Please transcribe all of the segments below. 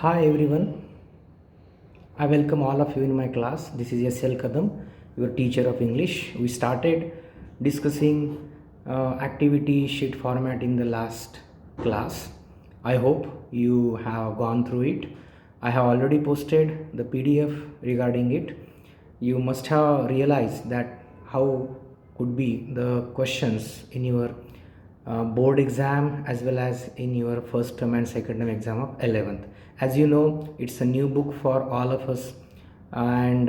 Hi everyone, I welcome all of you in my class. This is S.L. Kadam, your teacher of English. We started discussing activity sheet format in the last class. I hope you have gone through it. I have already posted the PDF regarding it. You must have realized that how could be the questions in your board exam as well as in your first term and second term exam of 11th. As you know, it's a new book for all of us, and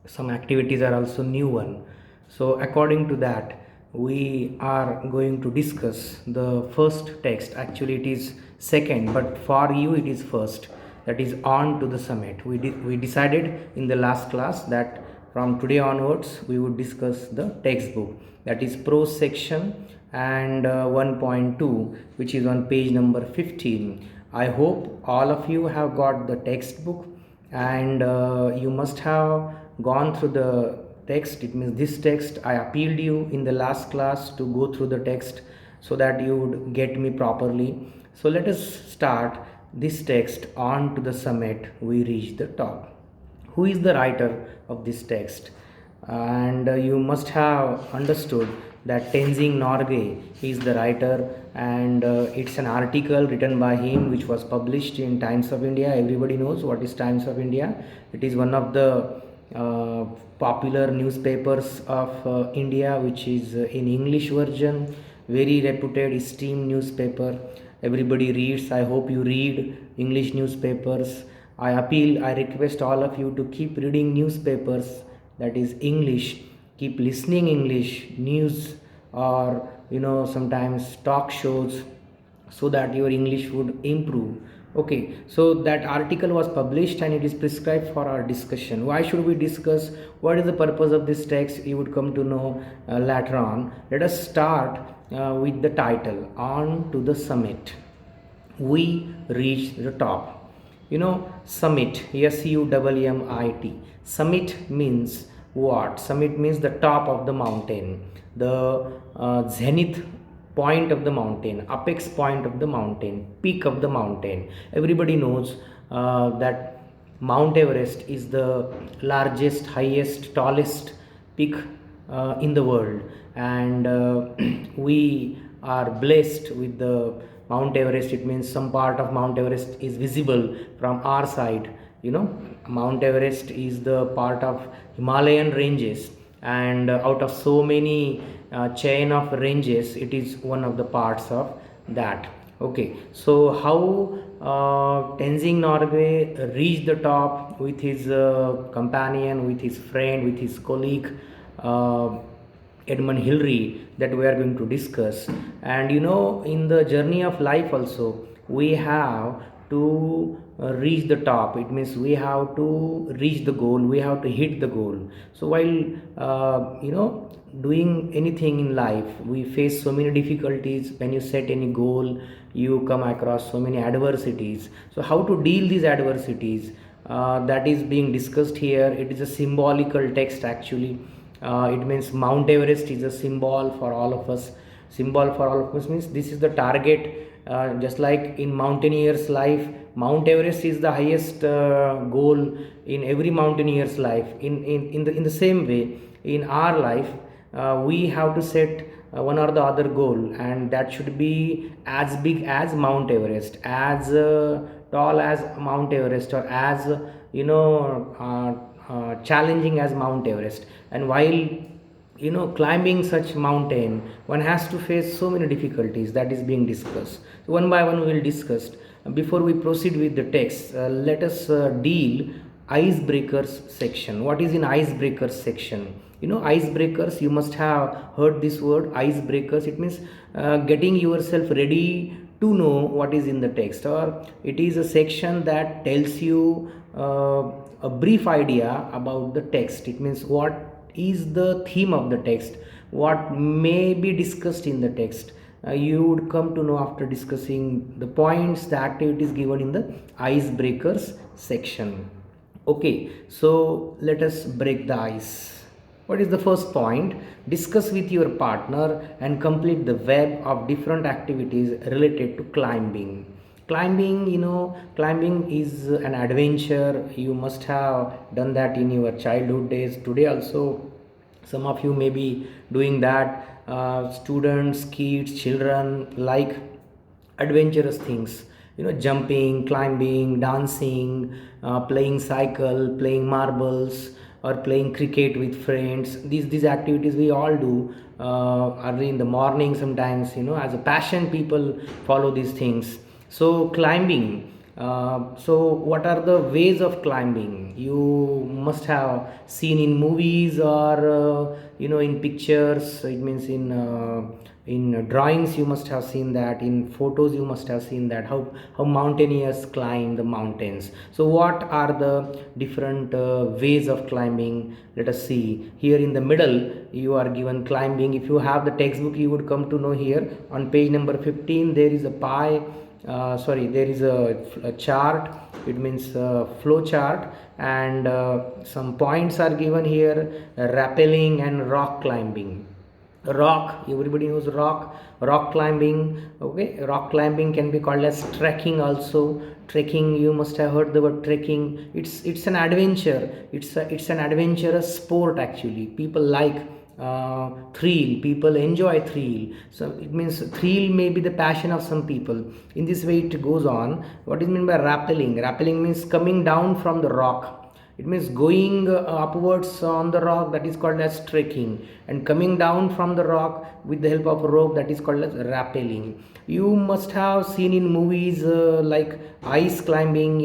some activities are also new one. So according to that, we are going to discuss the first text. Actually it is second, but for you it is first. That is On to the Summit. We decided in the last class that from today onwards we would discuss the textbook, that is prose section and 1.2, which is on page number 15. I hope all of you have got the textbook, and you must have gone through the text. It means this text I appealed you in the last class to go through the text so that you would get me properly. So let us start this text. On to the summit we reach the top. Who is the writer of this text? And you must have understood that Tenzing Norgay is the writer, and it's an article written by him which was published in Times of India. Everybody knows what is Times of India. It is one of the popular newspapers of India, which is in English version, very reputed, esteemed newspaper. Everybody reads. I hope you read English newspapers. I request all of you to keep reading newspapers, that is English. Keep listening English news, or sometimes talk shows, so that your English would improve. Okay, so that article was published and it is prescribed for our discussion. Why should we discuss? What is the purpose of this text? You would come to know later on. Let us start with the title, On to the Summit. We reach the top. Summit, SUMMIT. Summit means what? Summit means the top of the mountain, the zenith point of the mountain, apex point of the mountain, peak of the mountain. Everybody knows that Mount Everest is the largest, highest, tallest peak in the world, and we are blessed with the Mount Everest. It means some part of Mount Everest is visible from our side. Mount Everest is the part of Himalayan ranges, and out of so many chain of ranges, it is one of the parts of that. Okay, so how Tenzing Norgay reached the top with his companion, with his friend, with his colleague Edmund Hillary, that we are going to discuss. And in the journey of life also, we have to reach the top. It means we have to reach the goal, we have to hit the goal. So while doing anything in life, we face so many difficulties. When you set any goal, you come across so many adversities. So how to deal these adversities, that is being discussed here. It is a symbolical text actually. It means Mount Everest is a symbol for all of us. Symbol for all of us means this is the target. Just like in mountaineer's life, Mount Everest is the highest goal in every mountaineer's life. In the same way, in our life, we have to set one or the other goal, and that should be as big as Mount Everest, as tall as Mount Everest, or as challenging as Mount Everest. And while climbing such mountain, one has to face so many difficulties. That is being discussed. So one by one we will discuss. Before we proceed with the text, let us deal icebreakers section. What is in icebreakers section? Icebreakers, you must have heard this word, icebreakers. It means getting yourself ready to know what is in the text, or it is a section that tells you a brief idea about the text. It means what is the theme of the text, what may be discussed in the text. You would come to know after discussing the points, the activities given in the icebreakers section. Okay, so let us break the ice. What is the first point? Discuss with your partner and complete the web of different activities related to climbing. Climbing, climbing is an adventure. You must have done that in your childhood days. Today also some of you may be doing that. Students, kids, children like adventurous things, jumping, climbing, dancing, playing cycle, playing marbles, or playing cricket with friends. These activities we all do early in the morning. Sometimes, as a passion, people follow these things. So climbing, so what are the ways of climbing? You must have seen in movies, or in pictures. It means in drawings you must have seen that. In photos you must have seen that, how mountaineers climb the mountains. So what are the different ways of climbing? Let us see. Here in the middle you are given climbing. If you have the textbook, you would come to know here on page number 15 there is a there is a chart. It means flow chart, and some points are given here: rappelling and rock climbing. Rock, everybody knows rock climbing. Okay, rock climbing can be called as trekking also. Trekking, you must have heard the word trekking. It's an adventure. It's an adventurous sport actually. People like thrill. People enjoy thrill. So it means thrill may be the passion of some people. In this way it goes on. What is meant by rappelling? Rappelling means coming down from the rock. It means going upwards on the rock, that is called as trekking, and coming down from the rock with the help of a rope, that is called as rappelling. You must have seen in movies like ice climbing.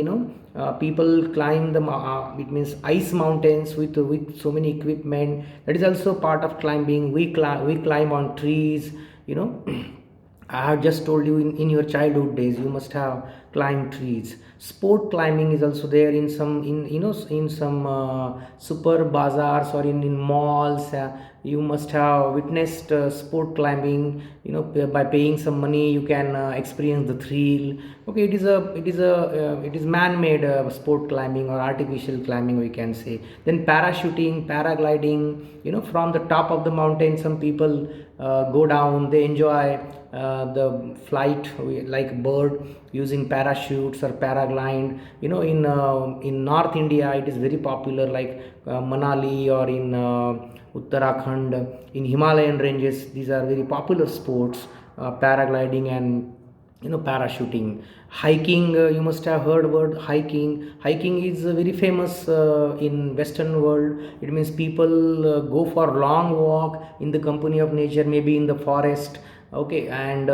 People climb it means ice mountains with so many equipment. That is also part of climbing. We climb on trees. I have just told you, in your childhood days you must have climbed trees. Sport climbing is also there in some in some super bazaars, or in malls. You must have witnessed sport climbing. By paying some money you can experience the thrill. Okay, it is man-made sport climbing, or artificial climbing we can say. Then parachuting, paragliding. From the top of the mountain some people go down. They enjoy the flight like bird, using parachutes or paraglide. In North India it is very popular, like Manali, or in Uttarakhand, in Himalayan ranges. These are very popular sports, paragliding and parachuting. Hiking, you must have heard word hiking is very famous in western world. It means people go for long walk in the company of nature, maybe in the forest. Okay, and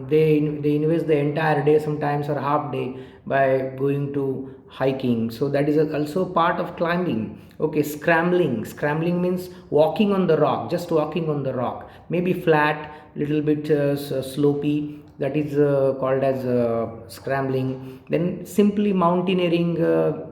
they invest the entire day sometimes, or half day, by going to hiking. So that is also part of climbing. Okay, scrambling means walking on the rock, just walking on the rock, maybe flat, little bit slopey. That is called as scrambling. Then simply mountaineering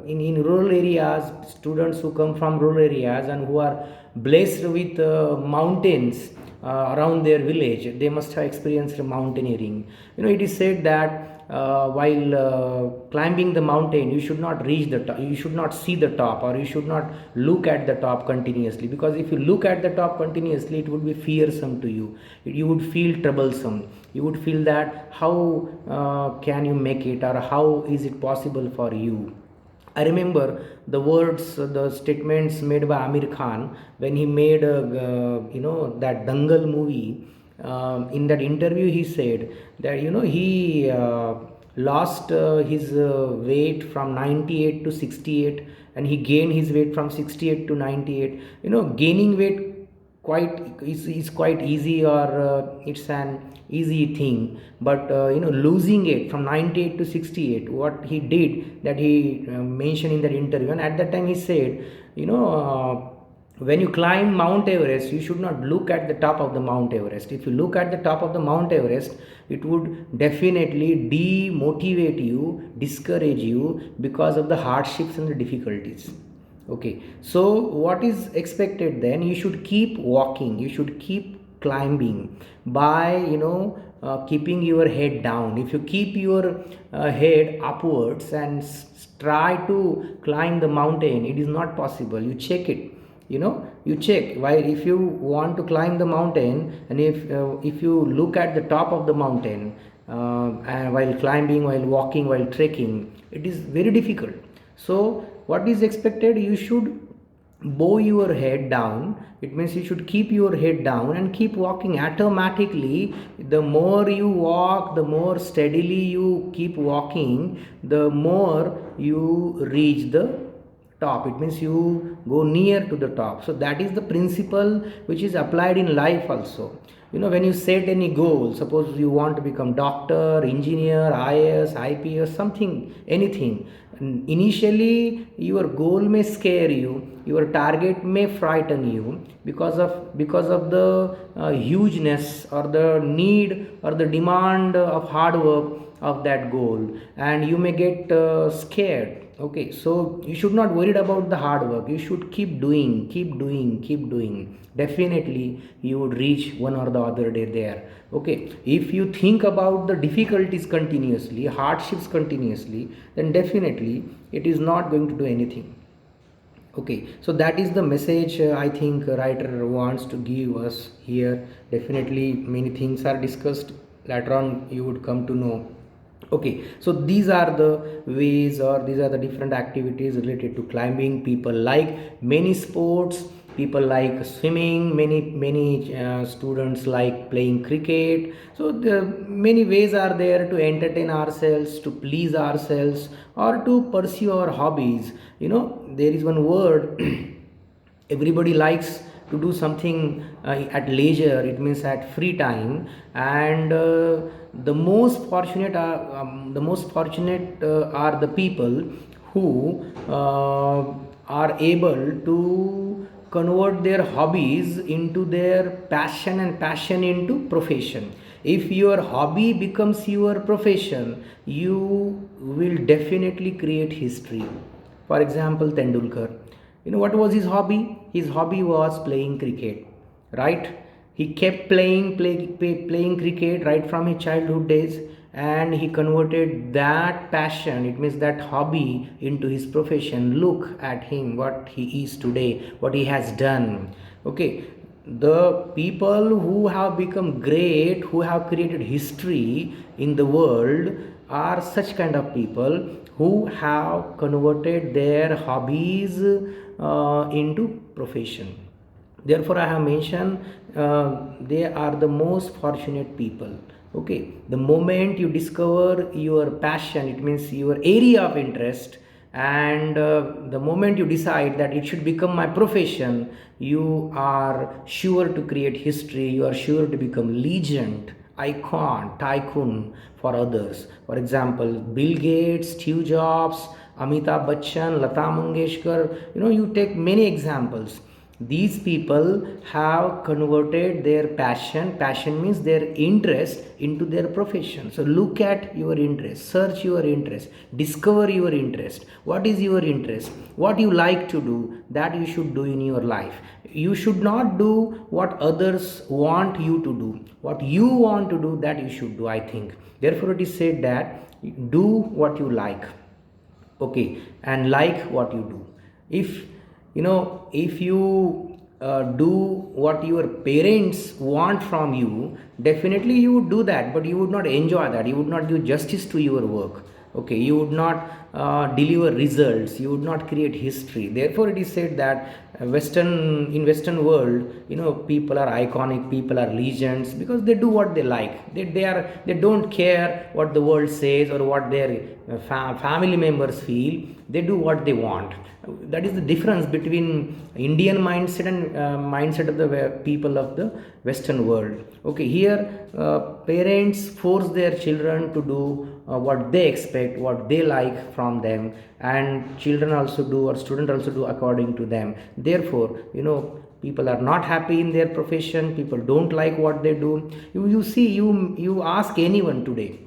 in rural areas. Students who come from rural areas and who are blessed with mountains around their village, they must have experienced mountaineering. It is said that while climbing the mountain, you should not reach the top, you should not see the top, or you should not look at the top continuously, because if you look at the top continuously it would be fearsome to you. You would feel troublesome. You would feel that how can you make it, or how is it possible for you. I remember the words, the statements made by Amir Khan when he made that Dangal movie. In that interview, he said that he lost his weight from 98 to 68, and he gained his weight from 68 to 98. Gaining weight is quite easy, or it's an easy thing, but losing it from 98 to 68, what he did, that he mentioned in that interview. And at that time he said, when you climb Mount Everest, you should not look at the top of the Mount Everest. If you look at the top of the Mount Everest, it would definitely demotivate you, discourage you, because of the hardships and the difficulties. Okay, so what is expected then? You should keep walking, you should keep climbing by keeping your head down. If you keep your head upwards and try to climb the mountain, it is not possible. You check it. You check. While if you want to climb the mountain, and if you look at the top of the mountain, and while climbing, while walking, while trekking, it is very difficult. So what is expected? You should bow your head down. It means you should keep your head down and keep walking. Automatically, the more you walk, the more steadily you keep walking, the more you reach the top. It means you go near to the top. So that is the principle which is applied in life also. When you set any goal, suppose you want to become doctor, engineer, IAS, IPS, something, anything, initially your goal may scare you, your target may frighten you because of the hugeness or the need or the demand of hard work of that goal, and you may get scared. Okay, so you should not worried about the hard work. You should keep doing, keep doing, keep doing. Definitely you would reach one or the other day there. Okay, if you think about the difficulties continuously, hardships continuously, then definitely it is not going to do anything. Okay, so that is the message I think writer wants to give us here. Definitely many things are discussed, later on you would come to know. Okay, so these are the ways, or these are the different activities related to climbing. People like many sports, people like swimming, many students like playing cricket. So the many ways are there to entertain ourselves, to please ourselves, or to pursue our hobbies. There is one word everybody likes to do something at leisure, it means at free time. And the most fortunate are the people who are able to convert their hobbies into their passion, and passion into profession. If your hobby becomes your profession, you will definitely create history. For example, Tendulkar, what was his hobby? His hobby was playing cricket, right? He kept playing cricket right from his childhood days, and he converted that passion, it means that hobby, into his profession. Look at him, what he is today, what he has done. Okay, the people who have become great, who have created history in the world, are such kind of people who have converted their hobbies into profession. Therefore I have mentioned they are the most fortunate people. Okay, the moment you discover your passion, it means your area of interest, and the moment you decide that it should become my profession, you are sure to create history, you are sure to become legend, icon, tycoon for others. For example, Bill Gates, Steve Jobs, Amitabh Bachchan, Lata Mangeshkar, you take many examples. These people have converted their passion means their interest, into their profession. So look at your interest, search your interest, discover your interest. What is your interest? What you like to do, that you should do in your life. You should not do what others want you to do. What you want to do, that you should do, I think. Therefore it is said that do what you like. Okay, and like what you do. If you do what your parents want from you, definitely you would do that, but you would not enjoy that, you would not do justice to your work. Okay, you would not deliver results, you would not create history. Therefore it is said that in western world, people are iconic, people are legends, because they do what they like. They don't care what the world says or what their family members feel. They do what they want. That is the difference between Indian mindset and mindset of the people of the western world. Okay, here parents force their children to do what they expect, what they like from them, and children also do, or students also do according to them. Therefore, people are not happy in their profession, people don't like what they do. You ask anyone today,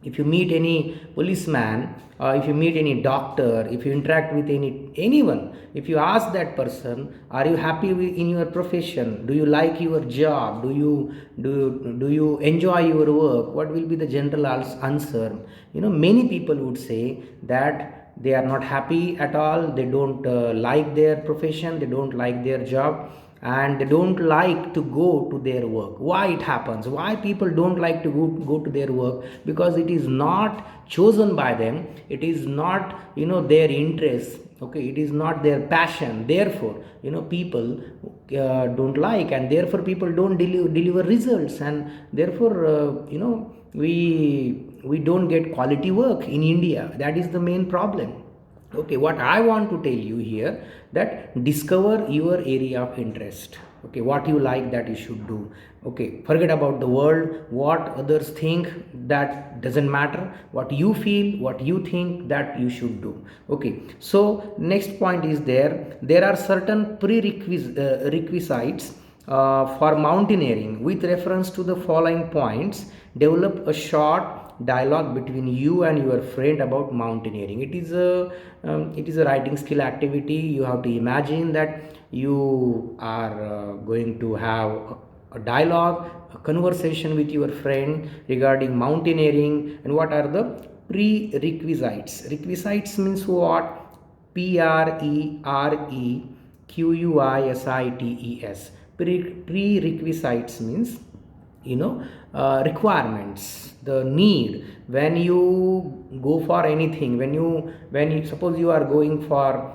if you meet any policeman, if you meet any doctor, if you interact with anyone, if you ask that person, are you happy in your profession, do you like your job, do you enjoy your work, what will be the general answer? Many people would say that they are not happy at all, they don't like their profession, they don't like their job. and they don't like to go to their work. Why it happens? Why people don't like to go to their work? Because it is not chosen by them, it is not their interest, okay, it is not their passion. Therefore people don't like, and therefore people don't deliver results, and therefore we don't get quality work in India. That is the main problem. Okay, what I want to tell you here, that discover your area of interest. Okay, what you like, that you should do. Okay, forget about the world, what others think, that doesn't matter. What you feel, what you think, that you should do. Okay, so next point is there are certain requisites for mountaineering. With reference to the following points, develop a short dialogue between you and your friend about mountaineering. It is a writing skill activity. You have to imagine that you are going to have a dialogue, a conversation with your friend regarding mountaineering. And what are the prerequisites? Requisites means what? Prerequisites. Prerequisites means requirements, the need. When you go for anything, when you suppose you are going for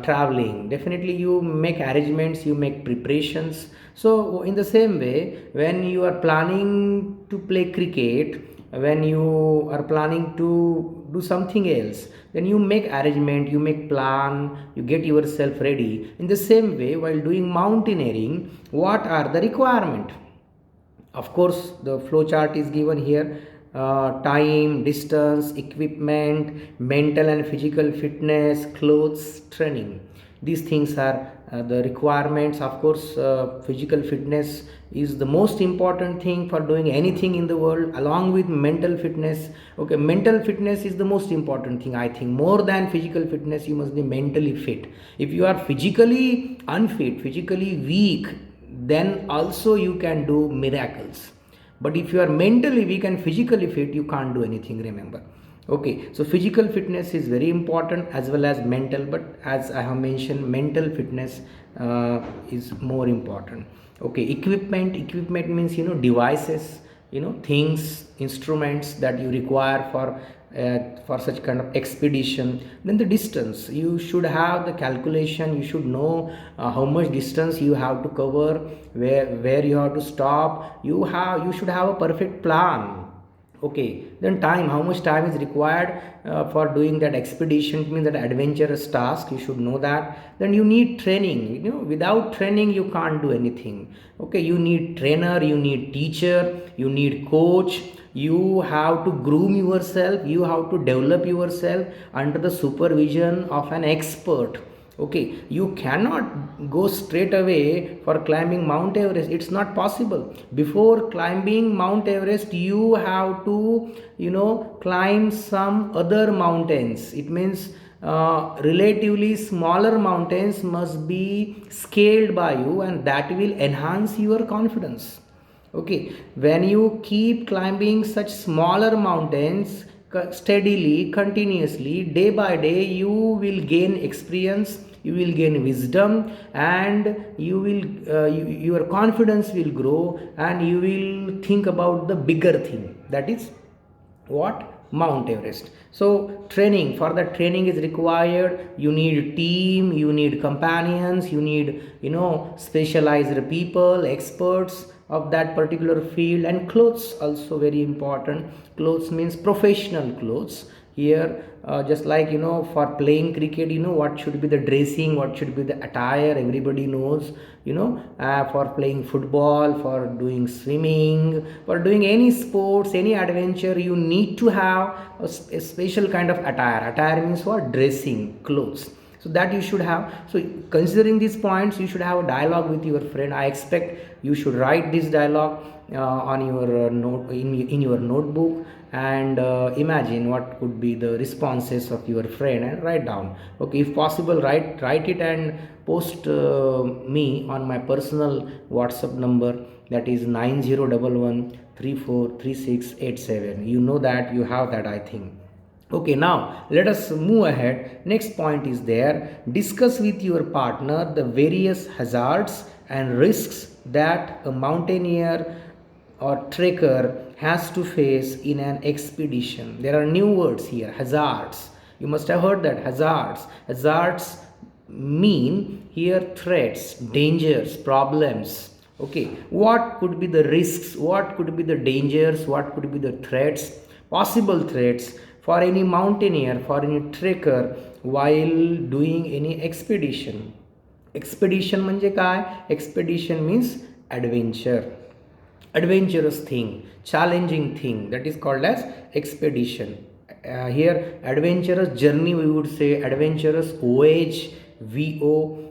traveling, definitely you make arrangements, you make preparations. So in the same way, when you are planning to play cricket, when you are planning to do something else, then you make arrangement, you make plan, you get yourself ready. In the same way, while doing mountaineering, what are the requirement? Of course, the flow chart is given here. Time, distance, equipment, mental and physical fitness, clothes, training. These things are the requirements. Of course, physical fitness is the most important thing for doing anything in the world, along with mental fitness. Okay, mental fitness is the most important thing. I think more than physical fitness, you must be mentally fit. If you are physically unfit, physically weak, then also you can do miracles. But if you are mentally weak and physically fit, you can't do anything, remember. Okay, so physical fitness is very important as well as mental, but as I have mentioned, mental fitness is more important. Okay, equipment means devices, things, instruments that you require for such kind of expedition. Then the distance, you should have the calculation, you should know how much distance you have to cover, where you have to stop. You should have a perfect plan. Okay, then time, how much time is required for doing that expedition. It means that adventurous task, you should know that. Then you need training. Without training you can't do anything. Okay, you need trainer, you need teacher, you need coach. You have to groom yourself, you have to develop yourself under the supervision of an expert. Okay, you cannot go straight away for climbing Mount Everest. It's not possible. Before climbing Mount Everest, you have to climb some other mountains. It means relatively smaller mountains must be scaled by you, and that will enhance your confidence. Okay, when you keep climbing such smaller mountains steadily, continuously, day by day, you will gain experience, you will gain wisdom, and your confidence will grow, and you will think about the bigger thing, that is what? Mount Everest. So training, for that training is required. You need team, you need companions, you need specialized people, experts of that particular field. And clothes also very important. Clothes means professional clothes here. Just like for playing cricket, what should be the dressing, what should be the attire, everybody knows. For playing football, for doing swimming, for doing any sports, any adventure, you need to have a special kind of attire means what? Dressing, clothes. So that you should have. So considering these points, you should have a dialogue with your friend. I expect you should write this dialogue on your note, in your notebook, and imagine what could be the responses of your friend, and write down. Okay, if possible, write it and post me on my personal WhatsApp number, that is 9011343687. You know that, you have that, I think. Okay, now let us move ahead. Next point is there. Discuss with your partner the various hazards and risks that a mountaineer or trekker has to face in an expedition. There are new words here, hazards. You must have heard that, hazards. Hazards mean here threats, dangers, problems. Okay, what could be the risks, what could be the dangers, what could be the threats, possible threats for any mountaineer, for any trekker while doing any expedition. Expedition म्हणजे काय? Expedition means adventure, adventurous thing, challenging thing, that is called as expedition. Here adventurous journey we would say, adventurous voyage, voyage,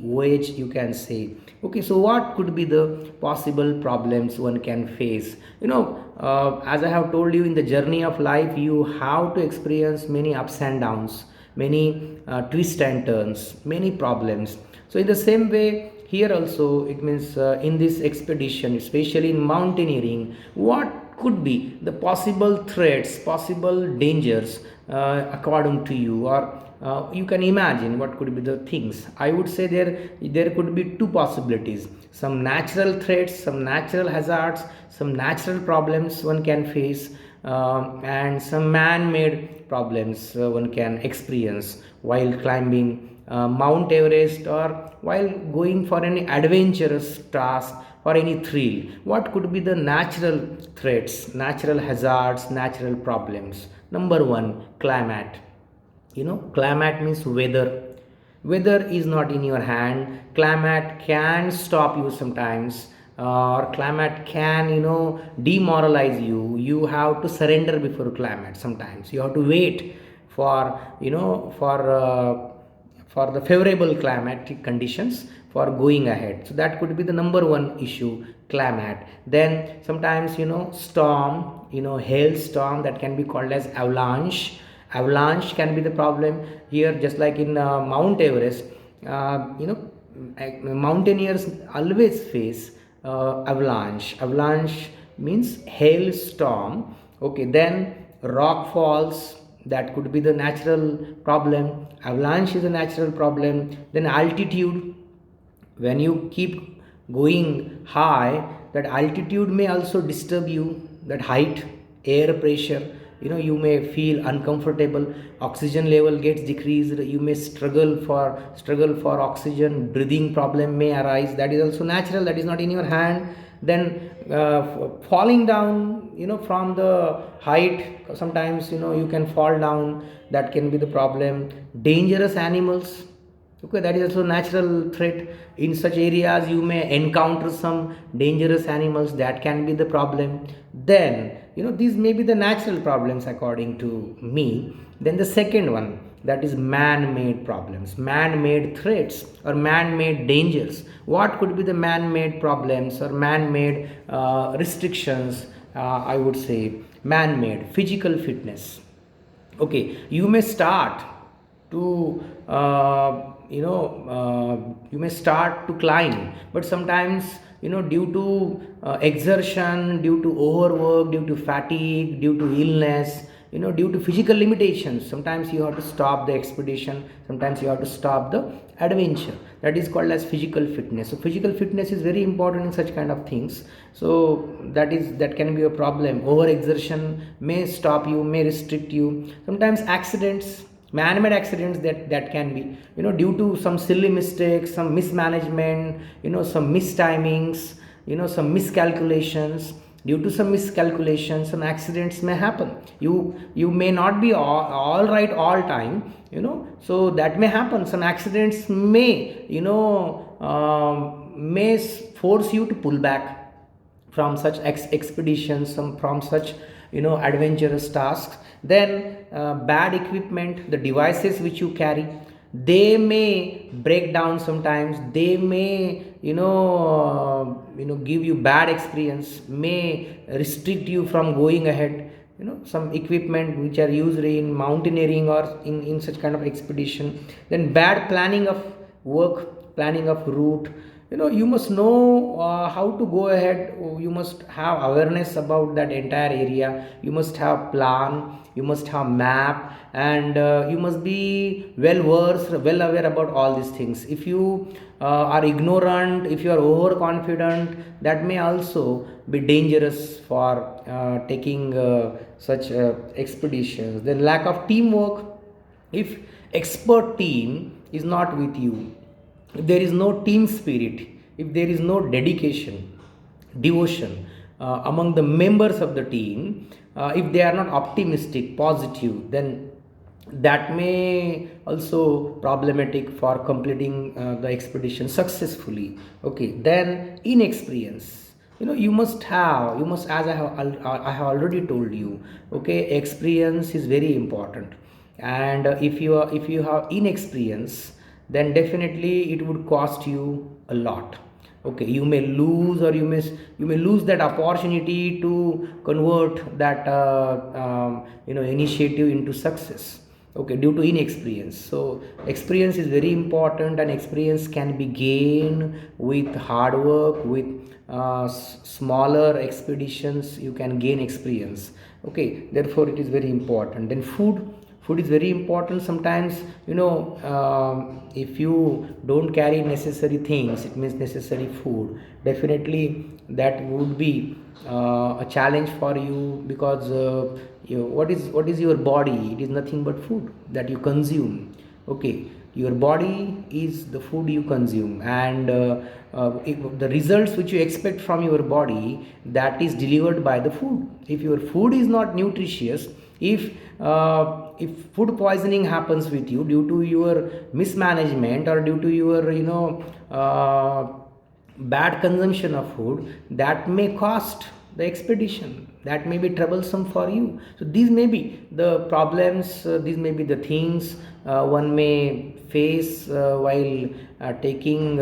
voyage you can say. Okay, so what could be the possible problems one can face? As I have told you, in the journey of life you have to experience many ups and downs, many twists and turns, many problems. So in the same way here also, it means in this expedition, especially in mountaineering, what could be the possible threats, possible dangers according to you, or you can imagine what could be the things. I would say there could be two possibilities: some natural threats, some natural hazards, some natural problems one can face, and some man-made problems one can experience while climbing Mount Everest, or while going for any adventurous task, or any thrill. What could be the natural threats, natural hazards, natural problems? Number one, climate. Climate means weather. Weather is not in your hand. Climate can stop you sometimes, or climate can demoralize you. You have to surrender before climate. Sometimes you have to wait for for the favorable climatic conditions for going ahead. So that could be the number one issue, climate. Then sometimes storm, hailstorm, that can be called as avalanche. Avalanche can be the problem here, just like in Mount Everest. Mountaineers always face avalanche. Avalanche means hailstorm. Okay, then rock falls, that could be the natural problem. Avalanche is a natural problem. Then altitude, when you keep going high, that altitude may also disturb you, that height, air pressure, you may feel uncomfortable, oxygen level gets decreased, you may struggle for oxygen, breathing problem may arise. That is also natural, that is not in your hand. Then falling down from the height, sometimes you can fall down, that can be the problem. Dangerous animals, okay, that is also natural threat. In such areas you may encounter some dangerous animals, that can be the problem. Then these may be the natural problems according to me. Then the second one, that is man-made problems, man-made threats, or man-made dangers. What could be the man-made problems or man-made restrictions? I would say man-made physical fitness. Okay, you may start to you may start to climb, but sometimes due to exertion, due to overwork, due to fatigue, due to illness, due to physical limitations, sometimes you have to stop the expedition, sometimes you have to stop the adventure. That is called as physical fitness. So physical fitness is very important in such kind of things. So that can be a problem. Over exertion may stop you, may restrict you. Sometimes accidents, man-made accidents, that can be due to some silly mistakes, some mismanagement, some mistimings, some miscalculations. Due to some miscalculations, some accidents may happen. You may not be all right all time, so that may happen. Some accidents may may force you to pull back from such expeditions, from such adventurous tasks. Then bad equipment, the devices which you carry, they may break down sometimes, they may give you bad experience, may restrict you from going ahead. Some equipment which are used in mountaineering or in such kind of expedition. Then bad planning of work, planning of route, you must know how to go ahead. You must have awareness about that entire area. You must have plan, you must have map, and you must be well versed, well aware about all these things. If you are ignorant, if you are overconfident, that may also be dangerous for taking such expeditions. Then lack of teamwork. If expert team is not with you, if there is no team spirit, if there is no dedication, devotion among the members of the team, if they are not optimistic, positive, then that may also problematic for completing the expedition successfully. Okay, then inexperience. You must, as I have already told you, okay, experience is very important. And if you have inexperience, then definitely it would cost you a lot. Okay, you may lose, or you may lose that opportunity to convert that initiative into success. Okay, due to inexperience. So experience is very important, and experience can be gained with hard work, with smaller expeditions you can gain experience. Okay, therefore it is very important. Then food is very important. Sometimes, if you don't carry necessary things, it means necessary food, definitely that would be a challenge for you, because what is your body? It is nothing but food that you consume. Okay, your body is the food you consume, and if the results which you expect from your body, that is delivered by the food. If your food is not nutritious, if food poisoning happens with you due to your mismanagement, or due to your bad consumption of food, that may cost the expedition, that may be troublesome for you. So these may be the problems, these may be the things one may face while taking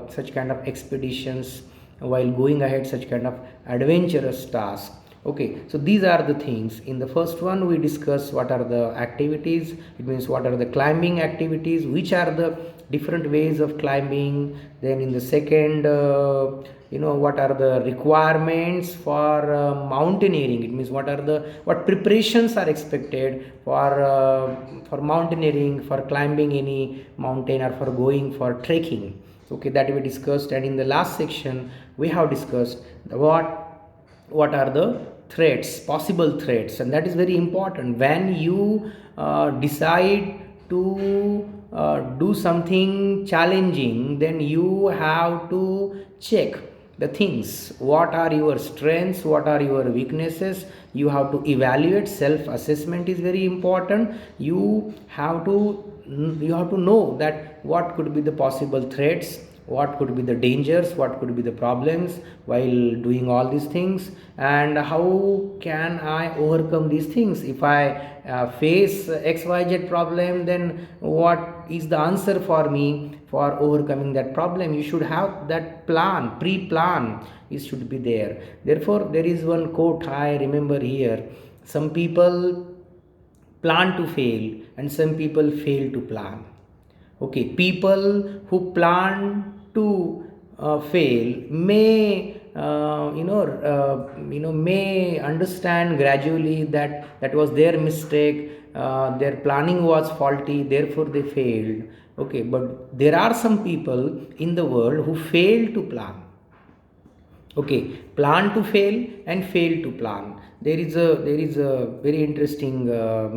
such kind of expeditions, while going ahead such kind of adventurous tasks. Okay, so these are the things. In the first one, we discuss what are the activities. It means what are the climbing activities, which are the different ways of climbing. Then in the second, what are the requirements for mountaineering. It means what preparations are expected for mountaineering, for climbing any mountain, or for going for trekking. Okay, that we discussed. And in the last section, we have discussed what are the threats, possible threats. And that is very important. When you decide to do something challenging, then you have to check the things. What are your strengths, what are your weaknesses? You have to evaluate. Self assessment is very important. You have to know that what could be the possible threats, what could be the dangers, what could be the problems while doing all these things, and how can I overcome these things. If I face xyz problem, then what is the answer for me for overcoming that problem? You should have that plan, pre-plan. It should be there. Therefore, there is one quote I remember here: some people plan to fail, and some people fail to plan. Okay, people who plan to fail may may understand gradually that that was their mistake, their planning was faulty, therefore they failed. Okay, but there are some people in the world who fail to plan. Okay, plan to fail and fail to plan. There is a very interesting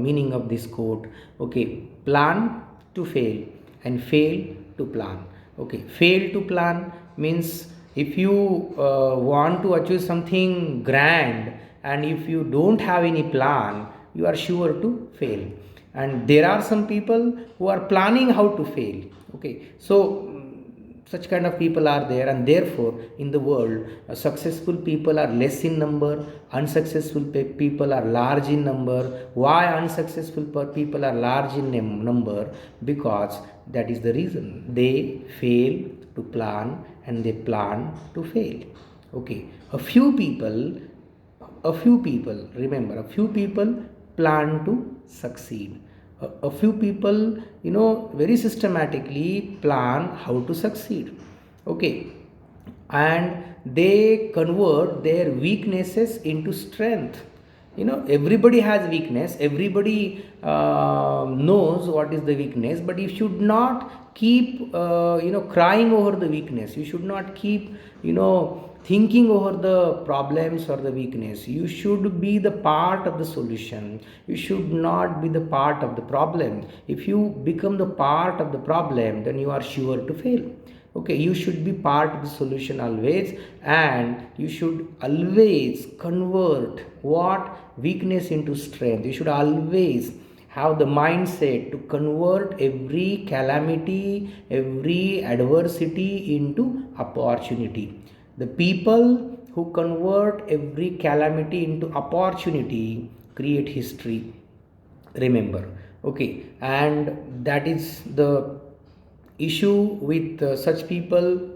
meaning of this quote. Okay, plan to fail and fail to plan. Okay, fail to plan means if you want to achieve something grand, and if you don't have any plan, you are sure to fail. And there are some people who are planning how to fail. Okay, so such kind of people are there, and therefore in the world successful people are less in number, unsuccessful people are large in number. Why unsuccessful people are large in number? Because that is the reason: they fail to plan and they plan to fail. Okay, a few people, remember, a few people plan to succeed. A few people very systematically plan how to succeed. Okay, and they convert their weaknesses into strength. Everybody has weakness, everybody knows what is the weakness, but you should not keep crying over the weakness. You should not keep thinking over the problems or the weakness. You should be the part of the solution. You should not be the part of the problem. If you become the part of the problem, then you are sure to fail. Okay, you should be part of the solution always, and you should always convert what weakness into strength. You should always have the mindset to convert every calamity, every adversity into opportunity. The people who convert every calamity into opportunity create history, remember. Okay, and that is the issue with such people.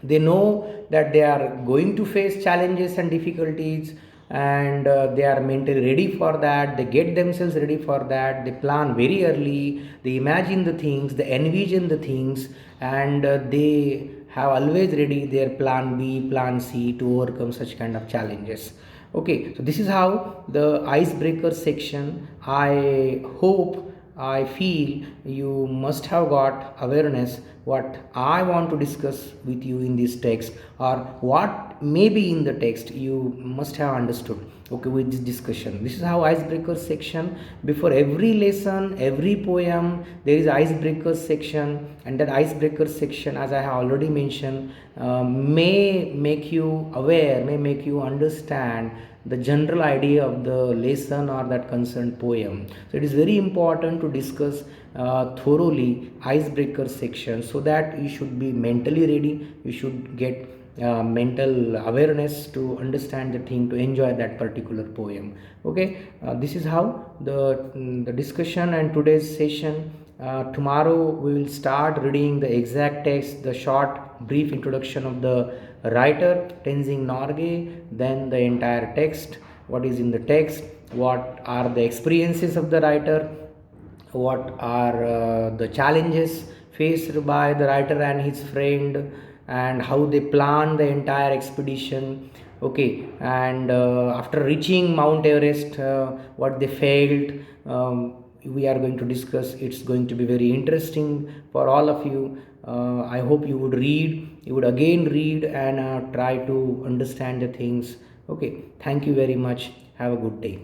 They know that they are going to face challenges and difficulties, and they are mentally ready for that. They get themselves ready for that. They plan very early, they imagine the things, they envision the things, and they have always ready their plan B, plan C to overcome such kind of challenges. Okay, so this is how the icebreaker section. I hope, I feel you must have got awareness what I want to discuss with you in this text, or what may be in the text you must have understood. Okay, with this discussion, this is how icebreaker section. Before every lesson, every poem, there is icebreaker section, and that icebreaker section, as I have already mentioned, may make you aware, may make you understand the general idea of the lesson or that concerned poem. So it is very important to discuss thoroughly icebreaker section, so that you should be mentally ready. You should get mental awareness to understand the thing, to enjoy that particular poem. Okay, this is how the discussion and today's session. Tomorrow we will start reading the exact text, the short brief introduction of the writer Tenzing Norgay, then the entire text, what is in the text, what are the experiences of the writer, what are the challenges faced by the writer and his friend, and how they plan the entire expedition. Okay, and after reaching Mount Everest, what they failed, we are going to discuss. It's going to be very interesting for all of you. I hope you would read, you would again read, and try to understand the things. Okay, thank you very much. Have a good day.